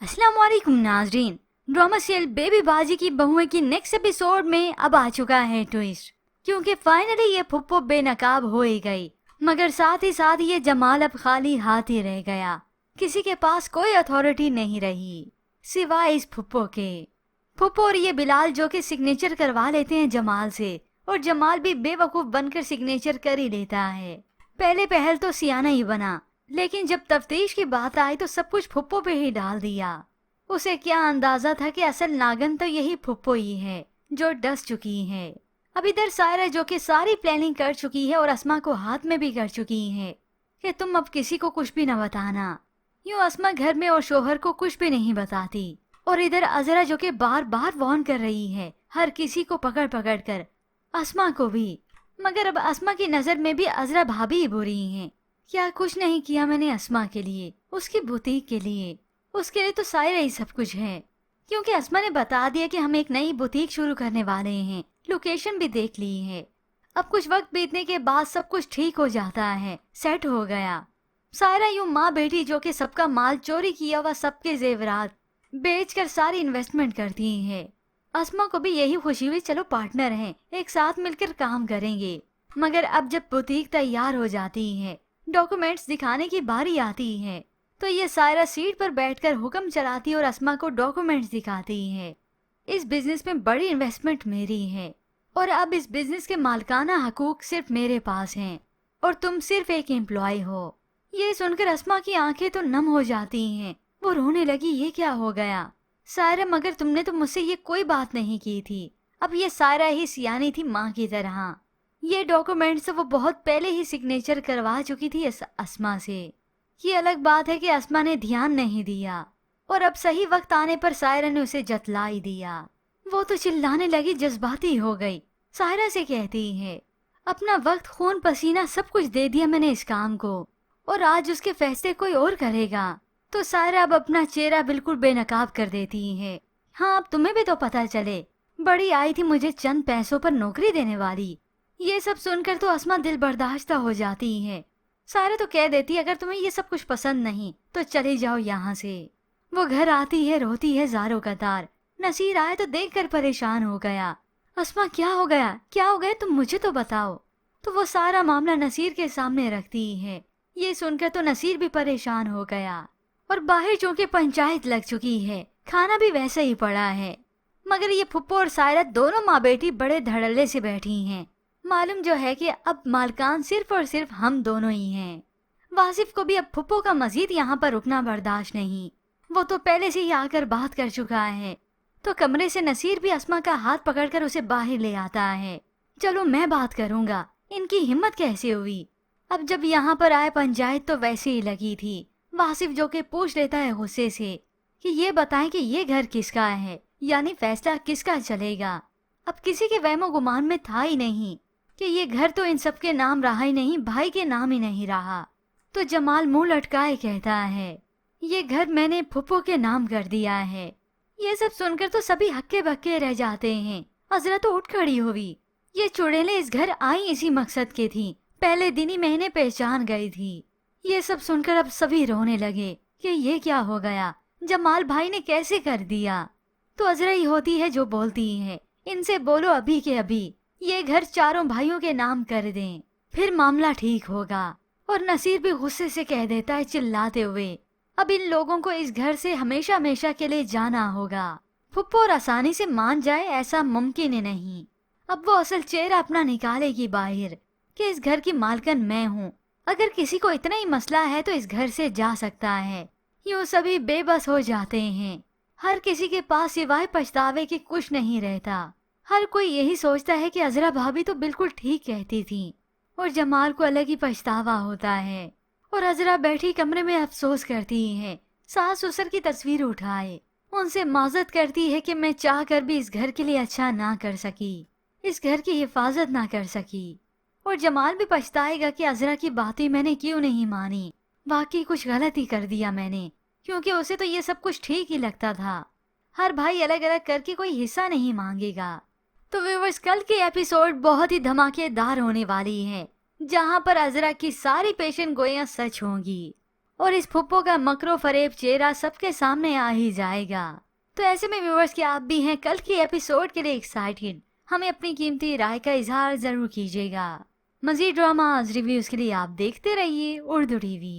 अस्सलाम वालेकुम नाजरीन। ड्रामा सीरियल बेबी बाजी की बहुएं की नेक्स्ट एपिसोड में अब आ चुका है ट्विस्ट, क्योंकि फाइनली ये फुप्पो बेनकाब हो ही गई। मगर साथ ही साथ ये जमाल अब खाली हाथ ही रह गया। किसी के पास कोई अथॉरिटी नहीं रही सिवाय इस फुप्पो के। फुप्पो और ये बिलाल जो कि सिग्नेचर करवा लेते हैं जमाल से, और जमाल भी बेवकूफ बनकर सिग्नेचर कर ही लेता है। पहले पहल तो सियाना ही बना, लेकिन जब तफ्तीश की बात आई तो सब कुछ फुप्पो पे ही डाल दिया। उसे क्या अंदाजा था कि असल नागन तो यही फुप्पो ही है जो डस चुकी है। अब इधर सायरा जो कि सारी प्लानिंग कर चुकी है और अस्मा को हाथ में भी कर चुकी है कि तुम अब किसी को कुछ भी न बताना। यूँ अस्मा घर में और शोहर को कुछ भी नहीं बताती, और इधर अजरा जो कि बार बार वार्न कर रही है हर किसी को पकड़ पकड़ कर, अस्मा को भी। मगर अब अस्मा की नजर में भी अजरा भाभी ही बुरी हैं। क्या कुछ नहीं किया मैंने अस्मा के लिए, उसकी बुटीक के लिए। उसके लिए तो सायरा ही सब कुछ है, क्योंकि अस्मा ने बता दिया कि हम एक नई बुटीक शुरू करने वाले हैं, लोकेशन भी देख ली है। अब कुछ वक्त बीतने के बाद सब कुछ ठीक हो जाता है, सेट हो गया। सायरा यूं माँ बेटी जो कि सबका माल चोरी किया हुआ सबके जेवरात बेचकर सारी इन्वेस्टमेंट करती है। अस्मा को भी यही खुशी हुई, चलो पार्टनर हैं, एक साथ मिलकर काम करेंगे। मगर अब जब बुटीक तैयार हो जाती है, डॉक्यूमेंट्स दिखाने की बारी आती है, तो ये सायरा सीट पर बैठकर हुक्म चलाती और अस्मा को डॉक्यूमेंट्स दिखाती है। इस बिजनेस में बड़ी इन्वेस्टमेंट मेरी है, और अब इस बिजनेस के मालिकाना हकूक सिर्फ मेरे पास हैं, और तुम सिर्फ एक एम्प्लॉय हो। ये सुनकर अस्मा की आंखें तो नम हो जाती हैं, वो रोने लगी। ये क्या हो गया सायरा, मगर तुमने तो मुझसे ये कोई बात नहीं की थी। अब ये सायरा ही सियानी थी माँ की तरह। ये डॉक्यूमेंट्स वो बहुत पहले ही सिग्नेचर करवा चुकी थी अस्मा से। ये अलग बात है कि अस्मा ने ध्यान नहीं दिया, और अब सही वक्त आने पर सायरा ने उसे जतला ही दिया। वो तो चिल्लाने लगी, जज्बाती हो गई। सायरा से कहती है, अपना वक्त खून पसीना सब कुछ दे दिया मैंने इस काम को, और आज उसके फैसले कोई और करेगा। तो सायरा अब अपना चेहरा बिल्कुल बेनकाब कर देती है। हाँ, अब तुम्हें भी तो पता चले, बड़ी आई थी मुझे चंद पैसों पर नौकरी देने वाली। ये सब सुनकर तो अस्मा दिल बर्दाश्त हो जाती है। सायरा तो कह देती है, अगर तुम्हें ये सब कुछ पसंद नहीं तो चली जाओ यहाँ से। वो घर आती है, रोती है ज़ारों कतार। नसीर आए तो देखकर परेशान हो गया। अस्मा क्या हो गया, क्या हो गया, तुम मुझे तो बताओ। तो वो सारा मामला नसीर के सामने रखती है। ये सुनकर तो नसीर भी परेशान हो गया, और बाहर चूंकि पंचायत लग चुकी है, खाना भी वैसे ही पड़ा है। मगर ये फुप्पो और सायरा दोनों माँ बेटी बड़े धड़ल्ले से बैठी हैं। मालूम जो है कि अब मालकान सिर्फ और सिर्फ हम दोनों ही हैं। वासिफ को भी अब फुप्पो का मजीद यहाँ पर रुकना बर्दाश्त नहीं। वो तो पहले से ही आकर बात कर चुका है। तो कमरे से नसीर भी अस्मा का हाथ पकड़कर उसे बाहर ले आता है। चलो मैं बात करूँगा, इनकी हिम्मत कैसे हुई। अब जब यहाँ पर आए पंचायत तो वैसे ही लगी थी। वासिफ जो कि पूछ लेता है गुस्से से कि ये बताएं कि ये घर किसका है, यानी फैसला किसका चलेगा। अब किसी के वहमो गुमान में था ही नहीं कि ये घर तो इन सब के नाम रहा ही नहीं, भाई के नाम ही नहीं रहा। तो जमाल मुंह लटकाए कहता है, ये घर मैंने फुप्पो के नाम कर दिया है। ये सब सुनकर तो सभी हक्के बक्के रह जाते हैं। अजरा तो उठ खड़ी हुई। ये चुड़ैलें इस घर आई इसी मकसद के थी, पहले दिन ही मैंने पहचान गई थी। ये सब सुनकर अब सभी रोने लगे कि ये क्या हो गया, जमाल भाई ने कैसे कर दिया। तो अजरा ही होती है जो बोलती है, इनसे बोलो अभी के अभी ये घर चारों भाइयों के नाम कर दें, फिर मामला ठीक होगा। और नसीर भी गुस्से से कह देता है चिल्लाते हुए, अब इन लोगों को इस घर से हमेशा हमेशा के लिए जाना होगा। फुप्पो और आसानी से मान जाए ऐसा मुमकिन ही नहीं। अब वो असल चेहरा अपना निकालेगी बाहर कि इस घर की मालकन मैं हूँ। अगर किसी को इतना ही मसला है तो इस घर से जा सकता है। यूँ सभी बेबस हो जाते हैं। हर किसी के पास सिवाय पछतावे के कुछ नहीं रहता। हर कोई यही सोचता है कि अजरा भाभी तो बिल्कुल ठीक कहती थी, और जमाल को अलग ही पछतावा होता है। और अजरा बैठी कमरे में अफसोस करती है, सास ससुर की तस्वीर उठाए, उनसे माजरत करती है कि मैं चाह कर भी इस घर के लिए अच्छा ना कर सकी, इस घर की हिफाजत ना कर सकी। और जमाल भी पछताएगा कि अजरा की बातें मैंने क्यों नहीं मानी, वाकई कुछ गलत ही कर दिया मैंने, क्योंकि उसे तो ये सब कुछ ठीक ही लगता था। हर भाई अलग अलग करके कोई हिस्सा नहीं मांगेगा। तो व्यूअर्स, कल के एपिसोड बहुत ही धमाकेदार होने वाली है, जहां पर अजरा की सारी पेशन गोइयां सच होंगी। اور اس پھپھو کا مکر و فریب چہرہ سب کے سامنے آ ہی جائے گا۔ تو ایسے میں ویورز کیا آپ بھی ہیں کل کی ایپیسوڈ کے لیے ایکسائٹڈ؟ ہمیں اپنی قیمتی رائے کا اظہار ضرور کیجیے گا۔ مزید ڈراماز ریویوز کے لیے آپ دیکھتے رہیے اردو ٹی وی۔